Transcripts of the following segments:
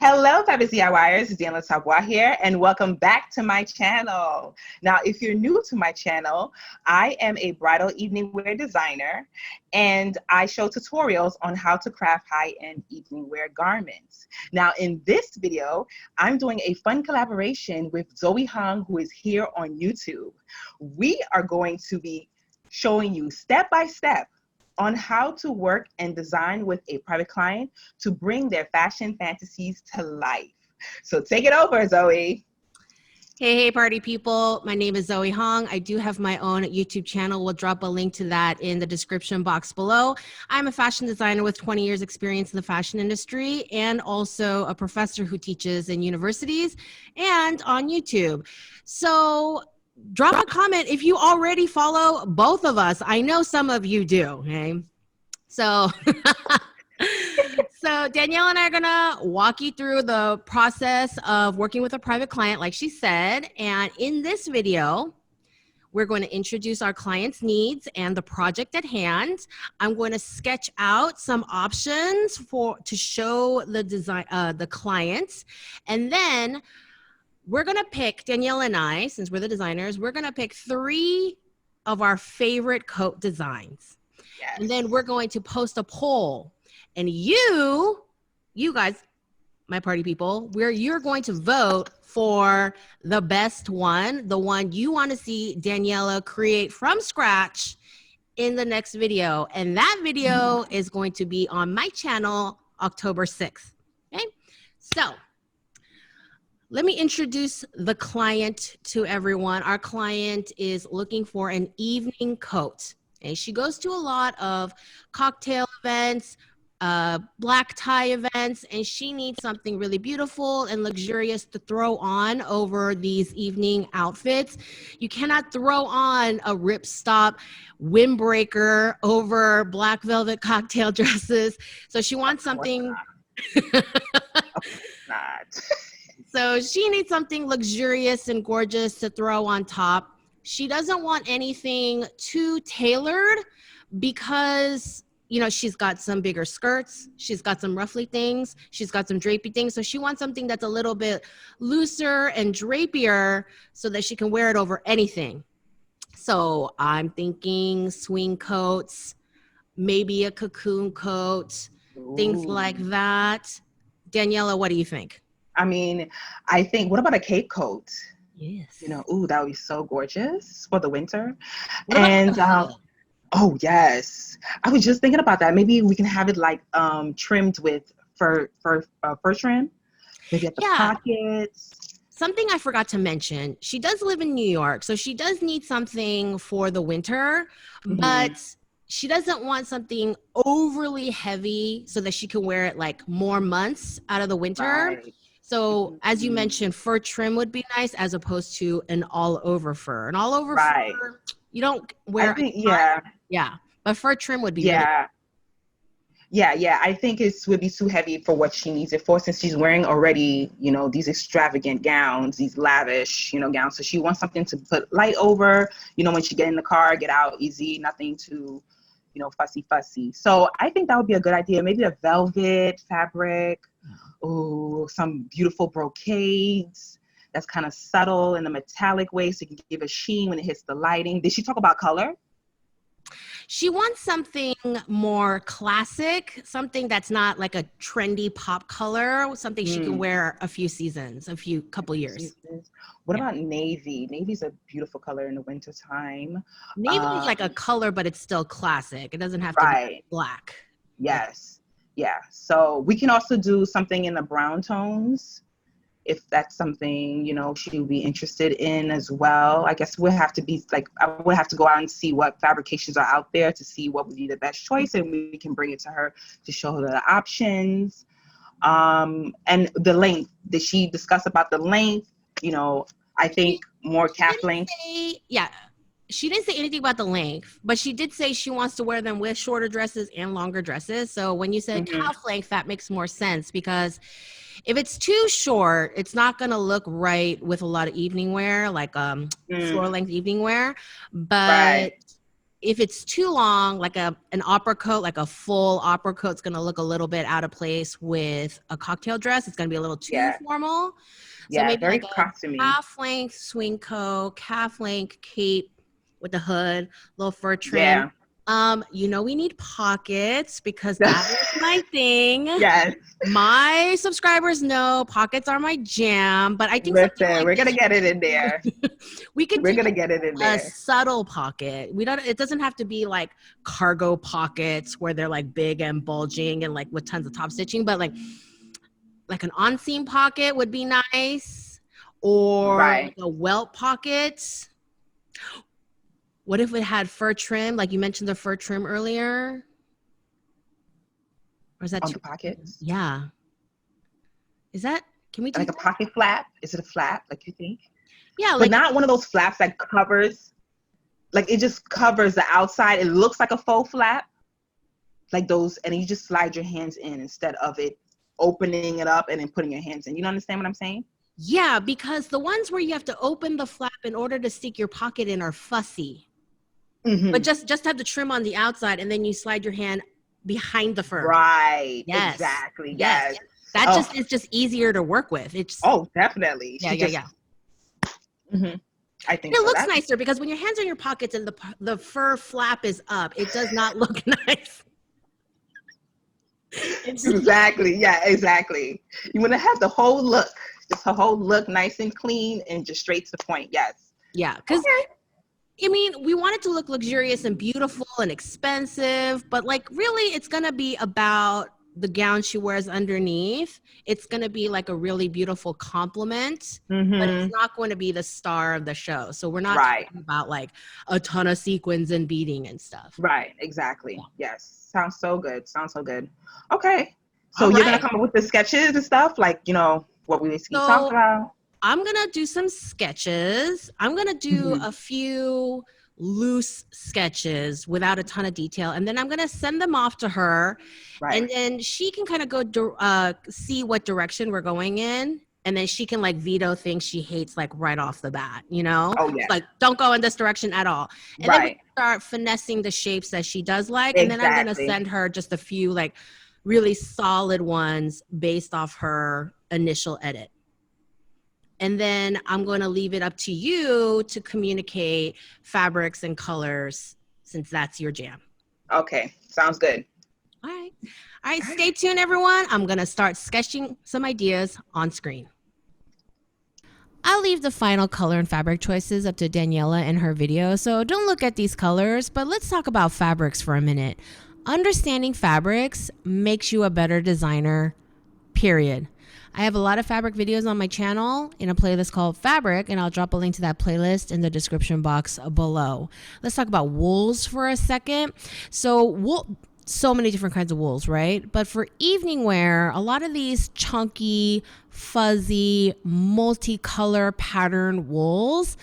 Hello, Fabs DIYers. Daniela Tabois here, and welcome back to my channel. Now, if you're new to my channel, I am a bridal evening wear designer, and I show tutorials on how to craft high-end evening wear garments. Now, in this video, I'm doing a fun collaboration with Zoe Hong, who is here on YouTube. We are going to be showing you step by step on how to work and design with a private client to bring their fashion fantasies to life. So take it over, Zoe. Hey, party people. My name is Zoe Hong. I do have my own YouTube channel. We'll drop a link to that in the description box below. I'm a fashion designer with 20 years experience in the fashion industry and also a professor who teaches in universities and on YouTube. So drop a comment if you already follow both of us. I know some of you do, okay? So Danielle and I are gonna walk you through the process of working with a private client, like she said. And in this video, we're going to introduce our client's needs and the project at hand. I'm going to sketch out some options to show the design, the clients, and then we're gonna pick, Danielle and I, since we're the designers, we're gonna pick 3 of our favorite coat designs. Yes. And then we're going to post a poll. And you guys, my party people, you're going to vote for the best one, the one you want to see Daniela create from scratch in the next video. And that video is going to be on my channel October 6th. Okay, so let me introduce the client to everyone. Our client is looking for an evening coat. Okay? She goes to a lot of cocktail events, black tie events, and she needs something really beautiful and luxurious to throw on over these evening outfits. You cannot throw on a ripstop windbreaker over black velvet cocktail dresses. So she wants something. Not. So she needs something luxurious and gorgeous to throw on top. She doesn't want anything too tailored because, you know, she's got some bigger skirts, she's got some ruffly things, she's got some drapey things. So she wants something that's a little bit looser and drapier so that she can wear it over anything. So I'm thinking swing coats, maybe a cocoon coat, things like that. Daniela, what do you think? I mean, I think, what about a cape coat? Yes. You know, ooh, that would be so gorgeous for the winter. What about oh yes, I was just thinking about that. Maybe we can have it like trimmed with fur trim, maybe at the pockets. Something I forgot to mention, she does live in New York, so she does need something for the winter, but she doesn't want something overly heavy so that she can wear it like more months out of the winter. Right. So as you mentioned, fur trim would be nice as opposed to an all over fur. An all over fur, you don't wear. I think, yeah, but fur trim would be yeah. Yeah, I think it would be too heavy for what she needs it for, since she's wearing already, you know, these extravagant gowns, these lavish, you know, gowns. So she wants something to put light over, you know, when she get in the car, get out easy, nothing too, you know, fussy. So I think that would be a good idea. Maybe a velvet fabric, some beautiful brocades that's kind of subtle in a metallic way so you can give a sheen when it hits the lighting. Did she talk about color? She wants something more classic, something that's not like a trendy pop color, something she can wear a few seasons, couple years. What about navy? Navy's a beautiful color in the winter time. Navy is like a color, but it's still classic. It doesn't have to be black. Yes. Yeah. So we can also do something in the brown tones, if that's something, you know, she would be interested in as well. I guess we'll have to be like, I would have to go out and see what fabrications are out there to see what would be the best choice, and we can bring it to her to show her the options. And the length, did she discuss about the length? You know, I think more calf length. Yeah. She didn't say anything about the length, but she did say she wants to wear them with shorter dresses and longer dresses. So when you said calf length, that makes more sense, because if it's too short, it's not going to look right with a lot of evening wear, like floor length evening wear. But if it's too long, like an opera coat, like a full opera coat, it's going to look a little bit out of place with a cocktail dress. It's going to be a little too formal. So Yeah, maybe very like a costumey. half-length swing coat, calf-length cape with a hood, little fur trim. Yeah. We need pockets because that is my thing. Yes. My subscribers know pockets are my jam, but I think we're gonna get it in there. We're gonna get it in there. A subtle pocket. It doesn't have to be like cargo pockets where they're like big and bulging and like with tons of top stitching, but like an on-seam pocket would be nice, or like a welt pocket. What if it had fur trim? Like you mentioned the fur trim earlier. Or is that on the pockets? Yeah. Can we do like a pocket flap? Is it a flap, like you think? Yeah, but not one of those flaps that covers, like it just covers the outside. It looks like a faux flap, like those, and you just slide your hands in instead of it opening it up and then putting your hands in. You understand what I'm saying? Yeah, because the ones where you have to open the flap in order to stick your pocket in are fussy. Mm-hmm. But just have the trim on the outside, and then you slide your hand behind the fur. Right. Yes. Exactly. Yes. That it's just easier to work with. It's definitely. Yeah. Mm-hmm. I think it looks nicer because when your hands are in your pockets and the fur flap is up, it does not look nice. Exactly. Yeah. Exactly. You want to have the whole look, just a whole look, nice and clean, and just straight to the point. Yes. Yeah. Because. I mean, we want it to look luxurious and beautiful and expensive, but like really it's going to be about the gown she wears underneath. It's going to be like a really beautiful compliment, but it's not going to be the star of the show. So we're not talking about like a ton of sequins and beading and stuff. Right. Exactly. Yeah. Yes. Sounds so good. Okay. So you're going to come up with the sketches and stuff, like, what we talked about? I'm going to do some sketches. I'm going to do a few loose sketches without a ton of detail. And then I'm going to send them off to her. Right. And then she can kind of go see what direction we're going in. And then she can like veto things she hates like right off the bat, Oh, yeah. Like, don't go in this direction at all. And then we start finessing the shapes that she does like. And then I'm going to send her just a few like really solid ones based off her initial edit. And then I'm going to leave it up to you to communicate fabrics and colors since that's your jam. Okay. Sounds good. All right. Stay tuned, everyone. I'm going to start sketching some ideas on screen. I'll leave the final color and fabric choices up to Daniela in her video, so don't look at these colors, but let's talk about fabrics for a minute. Understanding fabrics makes you a better designer, period. I have a lot of fabric videos on my channel in a playlist called Fabric, and I'll drop a link to that playlist in the description box below. Let's talk about wools for a second. So many different kinds of wools, right? But for evening wear, a lot of these chunky, fuzzy, multicolor pattern wools,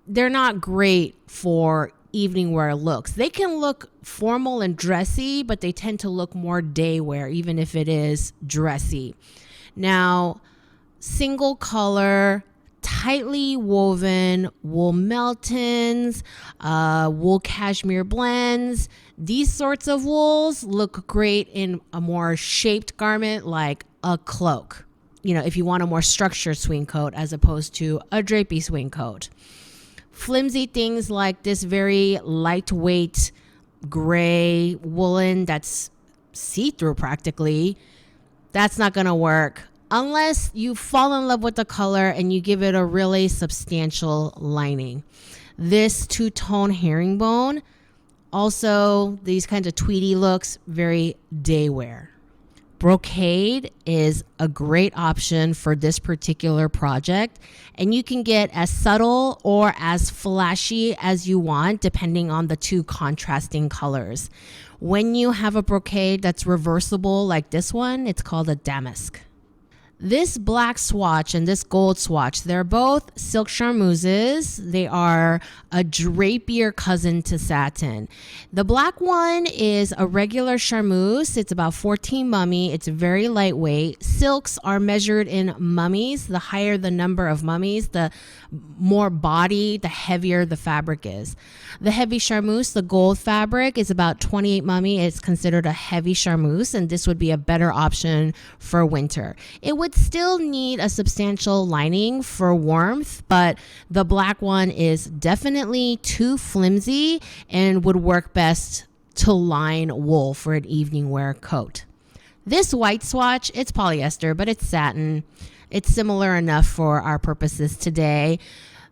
they're not great for evening wear looks. They can look formal and dressy, but they tend to look more day wear, even if it is dressy. Now, single color, tightly woven wool meltons, wool cashmere blends, these sorts of wools look great in a more shaped garment like a cloak. If you want a more structured swing coat as opposed to a drapey swing coat. Flimsy things like this very lightweight gray woolen that's see-through practically, that's not going to work unless you fall in love with the color and you give it a really substantial lining. This two-tone herringbone, also these kinds of tweedy looks, very day wear. Brocade is a great option for this particular project, and you can get as subtle or as flashy as you want depending on the two contrasting colors. When you have a brocade that's reversible like this one, it's called a damask. This black swatch and this gold swatch, they're both silk charmeuses. They are a drapier cousin to satin. The black one is a regular charmeuse. It's about 14 mummy. It's very lightweight. Silks are measured in mummies. The higher the number of mummies, the more body, the heavier the fabric is. The heavy charmeuse, the gold fabric, is about 28 mummy. It's considered a heavy charmeuse, and this would be a better option for winter. It would still need a substantial lining for warmth, but the black one is definitely too flimsy and would work best to line wool for an evening wear coat. This white swatch, it's polyester, but it's satin. It's similar enough for our purposes today.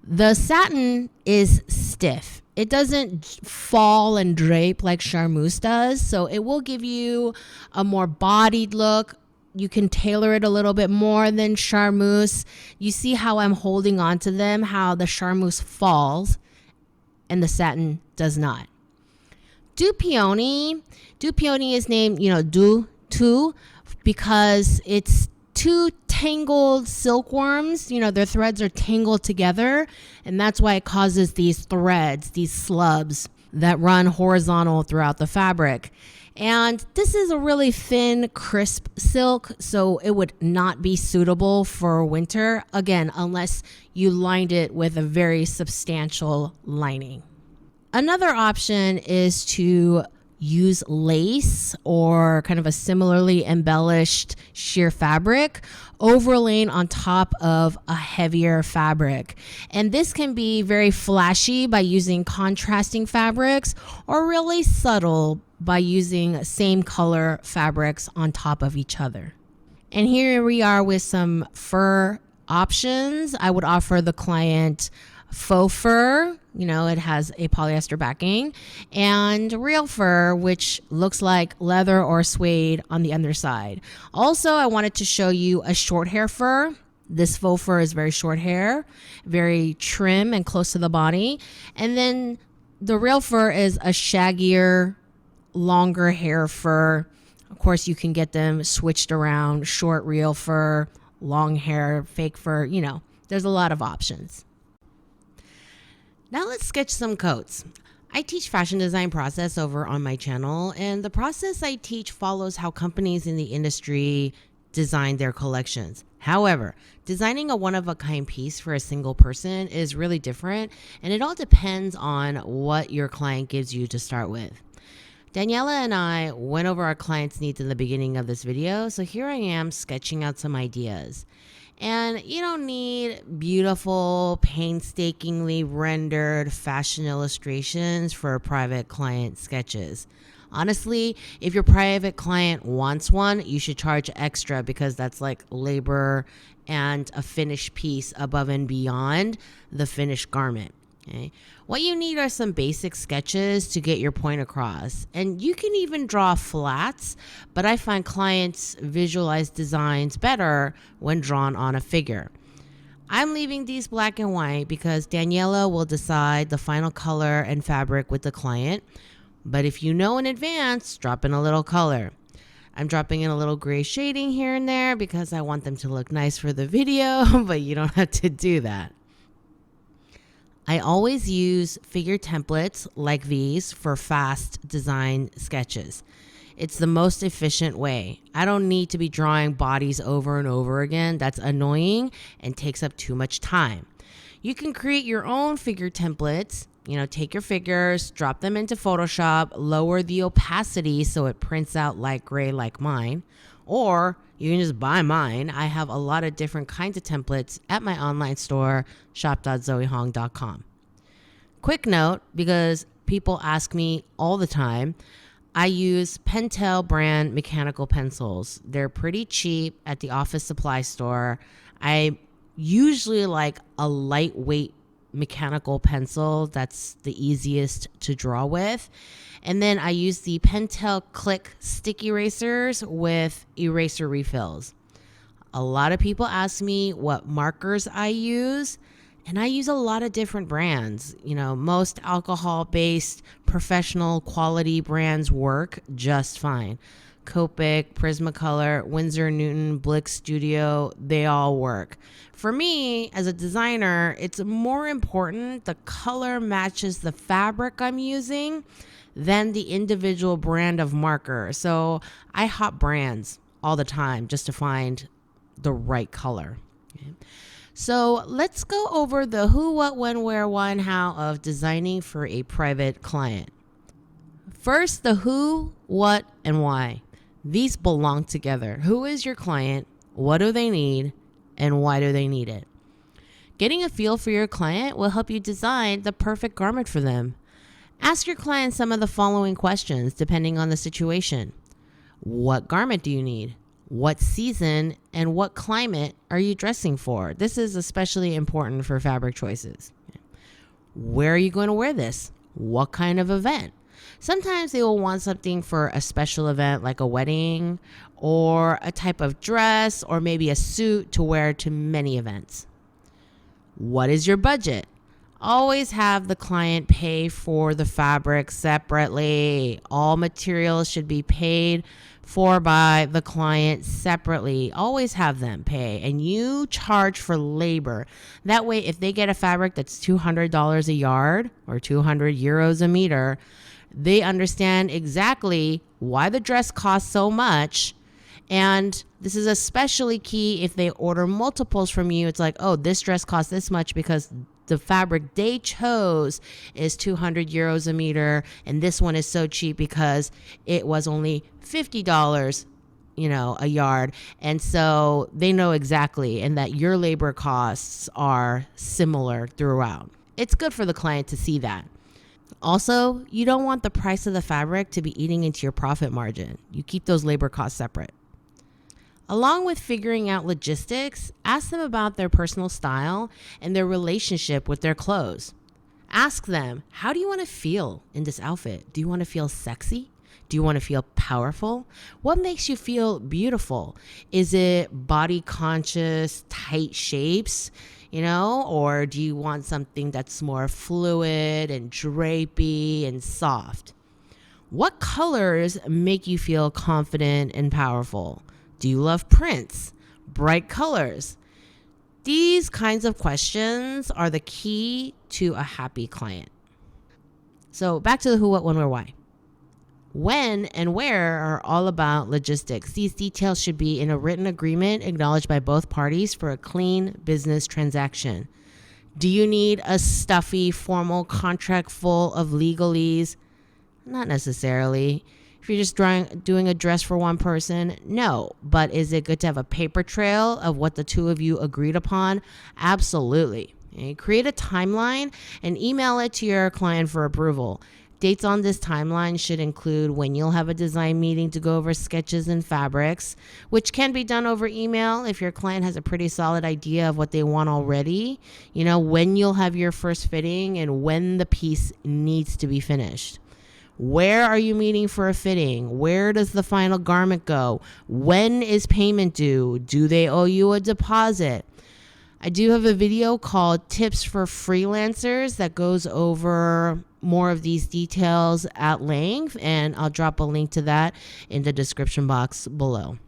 The satin is stiff. It doesn't fall and drape like charmeuse does, so it will give you a more bodied look. You can tailor it a little bit more than charmeuse. You see how I'm holding on to them, how the charmeuse falls and the satin does not. Dupioni is named, Du because it's two tangled silkworms. Their threads are tangled together, and that's why it causes these threads, these slubs that run horizontal throughout the fabric. And this is a really thin, crisp silk, so it would not be suitable for winter, again, unless you lined it with a very substantial lining. Another option is to use lace or kind of a similarly embellished sheer fabric overlaying on top of a heavier fabric. And this can be very flashy by using contrasting fabrics, or really subtle by using same color fabrics on top of each other. And here we are with some fur options. I would offer the client faux fur, it has a polyester backing, and real fur, which looks like leather or suede on the underside. Also, I wanted to show you a short hair fur. This faux fur is very short hair, very trim and close to the body. And then the real fur is a shaggier, longer hair fur. Of course, you can get them switched around, short real fur, long hair, fake fur, there's a lot of options. Now let's sketch some coats. I teach fashion design process over on my channel, and the process I teach follows how companies in the industry design their collections. However, designing a one-of-a-kind piece for a single person is really different, and it all depends on what your client gives you to start with. Daniela and I went over our clients' needs in the beginning of this video, so here I am sketching out some ideas. And you don't need beautiful, painstakingly rendered fashion illustrations for private client sketches. Honestly, if your private client wants one, you should charge extra, because that's like labor and a finished piece above and beyond the finished garment. Okay. What you need are some basic sketches to get your point across. And you can even draw flats, but I find clients visualize designs better when drawn on a figure. I'm leaving these black and white because Daniela will decide the final color and fabric with the client. But if you know in advance, drop in a little color. I'm dropping in a little gray shading here and there because I want them to look nice for the video, but you don't have to do that. I always use figure templates like these for fast design sketches. It's the most efficient way. I don't need to be drawing bodies over and over again. That's annoying and takes up too much time. You can create your own figure templates. Take your figures, drop them into Photoshop, lower the opacity so it prints out light gray like mine. Or you can just buy mine. I have a lot of different kinds of templates at my online store, shop.zoehong.com. Quick note, because people ask me all the time, I use Pentel brand mechanical pencils. They're pretty cheap at the office supply store. I usually like a lightweight mechanical pencil that's the easiest to draw with. And then I use the Pentel Click stick erasers with eraser refills. A lot of people ask me what markers I use, and I use a lot of different brands. Most alcohol-based professional quality brands work just fine. Copic, Prismacolor, Winsor Newton, Blick Studio, they all work. For me, as a designer, it's more important the color matches the fabric I'm using than the individual brand of marker. So I hop brands all the time just to find the right color. Okay. So let's go over the who, what, when, where, why, and how of designing for a private client. First, the who, what, and why. These belong together. Who is your client? What do they need? And why do they need it? Getting a feel for your client will help you design the perfect garment for them. Ask your client some of the following questions depending on the situation. What garment do you need? What season and what climate are you dressing for? This is especially important for fabric choices. Where are you going to wear this? What kind of event? Sometimes they will want something for a special event like a wedding or a type of dress or maybe a suit to wear to many events. What is your budget? Always have the client pay for the fabric separately. All materials should be paid for by the client separately. Always have them pay, and you charge for labor. That way, if they get a fabric that's $200 a yard or 200 euros a meter, they understand exactly why the dress costs so much. And this is especially key if they order multiples from you. It's like, oh, this dress costs this much because the fabric they chose is 200 euros a meter, and this one is so cheap because it was only $50, a yard. And so they know exactly, and that your labor costs are similar throughout. It's good for the client to see that. Also, you don't want the price of the fabric to be eating into your profit margin. You keep those labor costs separate. Along with figuring out logistics, ask them about their personal style and their relationship with their clothes. Ask them, how do you want to feel in this outfit? Do you want to feel sexy? Do you want to feel powerful? What makes you feel beautiful? Is it body conscious, tight shapes, or do you want something that's more fluid and drapey and soft? What colors make you feel confident and powerful? Do you love prints, bright colors? These kinds of questions are the key to a happy client. So back to the who, what, when, where, why. When and where are all about logistics. These details should be in a written agreement acknowledged by both parties for a clean business transaction. Do you need a stuffy, formal contract full of legalese? Not necessarily. If you're just doing a dress for one person, no. But is it good to have a paper trail of what the two of you agreed upon? Absolutely. Okay. Create a timeline and email it to your client for approval. Dates on this timeline should include when you'll have a design meeting to go over sketches and fabrics, which can be done over email if your client has a pretty solid idea of what they want already. When you'll have your first fitting and when the piece needs to be finished. Where are you meeting for a fitting? Where does the final garment go? When is payment due? Do they owe you a deposit? I do have a video called Tips for Freelancers that goes over more of these details at length, and I'll drop a link to that in the description box below.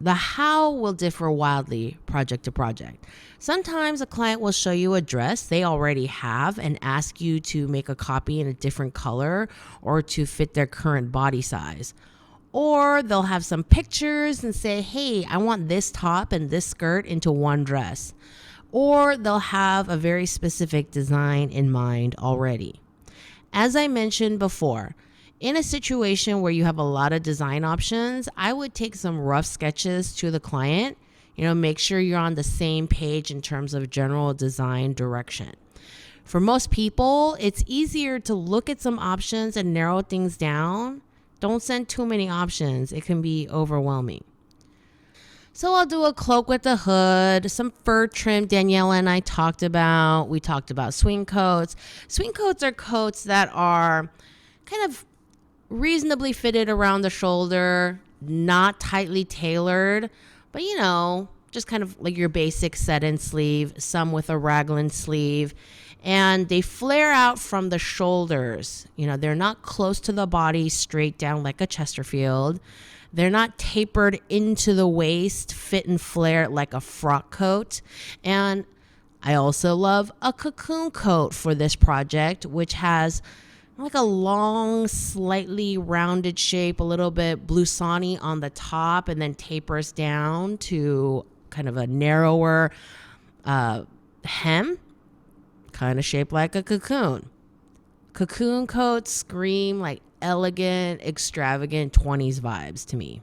The how will differ wildly project to project. Sometimes a client will show you a dress they already have and ask you to make a copy in a different color or to fit their current body size. Or they'll have some pictures and say, hey, I want this top and this skirt into one dress. Or they'll have a very specific design in mind already. As I mentioned before, in a situation where you have a lot of design options, I would take some rough sketches to the client. Make sure you're on the same page in terms of general design direction. For most people, it's easier to look at some options and narrow things down. Don't send too many options. It can be overwhelming. So I'll do a cloak with a hood, some fur trim Daniela and I talked about. We talked about swing coats. Swing coats are coats that are kind of reasonably fitted around the shoulder, not tightly tailored, but just kind of like your basic set-in sleeve, some with a raglan sleeve. and they flare out from the shoulders. You know, they're not close to the body, straight down like a Chesterfield. They're not tapered into the waist, fit and flare like a frock coat. And I also love a cocoon coat for this project, which has like a long, slightly rounded shape, a little bit blouson-y on the top, and then tapers down to kind of a narrower hem, kind of shaped like a cocoon. Cocoon coats scream like elegant, extravagant 20s vibes to me.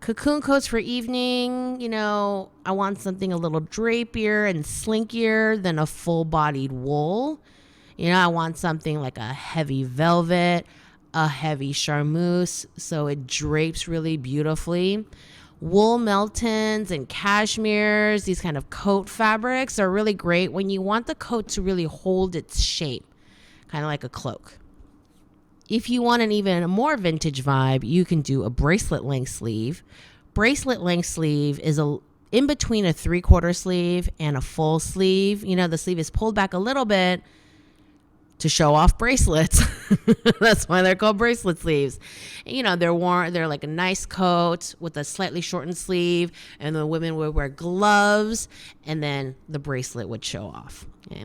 Cocoon coats for evening, you know, I want something a little drapier and slinkier than a full-bodied wool. You know, I want something like a heavy velvet, a heavy charmeuse, so it drapes really beautifully. Wool meltons and cashmeres, these kind of coat fabrics are really great when you want the coat to really hold its shape, kind of like a cloak. If you want an even more vintage vibe, you can do a bracelet length sleeve. Bracelet length sleeve is in between a 3/4 sleeve and a full sleeve. You know, the sleeve is pulled back a little bit to show off bracelets. That's why they're called bracelet sleeves. You know, they're like a nice coat with a slightly shortened sleeve, and the women would wear gloves, and then the bracelet would show off. Okay?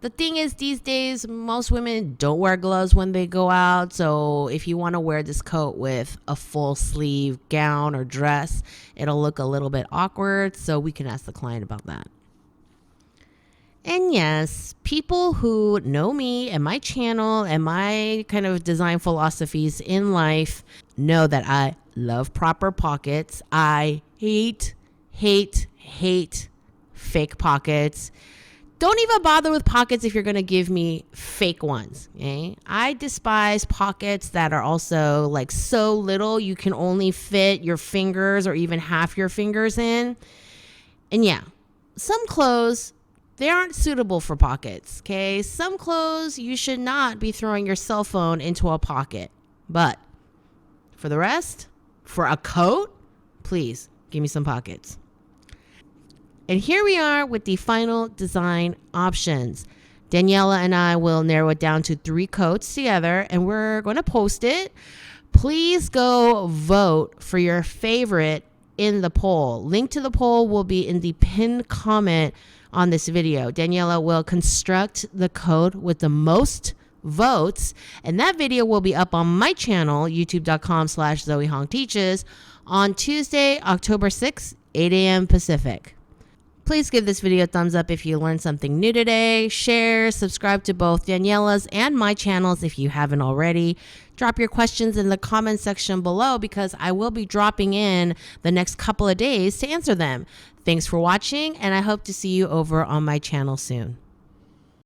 The thing is, these days, most women don't wear gloves when they go out. So if you want to wear this coat with a full sleeve gown or dress, it'll look a little bit awkward. So we can ask the client about that. And yes, people who know me and my channel and my kind of design philosophies in life know that I love proper pockets. I hate fake pockets. Don't even bother with pockets if you're going to give me fake ones. Okay? I despise pockets that are also like so little you can only fit your fingers or even half your fingers in. And yeah, some clothes, they aren't suitable for pockets. Okay? Some clothes, you should not be throwing your cell phone into a pocket. But for the rest, for a coat, please give me some pockets. And here we are with the final design options. Daniela and I will narrow it down to 3 coats together, and we're going to post it. Please go vote for your favorite in the poll. Link to the poll will be in the pinned comment on this video. Daniela will construct the coat with the most votes, and that video will be up on my channel, youtube.com/Zoe Hong Teaches, on Tuesday, October 6th, 8 a.m. Pacific. Please give this video a thumbs up if you learned something new today. Share, subscribe to both Daniela's and my channels if you haven't already. Drop your questions in the comment section below because I will be dropping in the next couple of days to answer them. Thanks for watching, and I hope to see you over on my channel soon.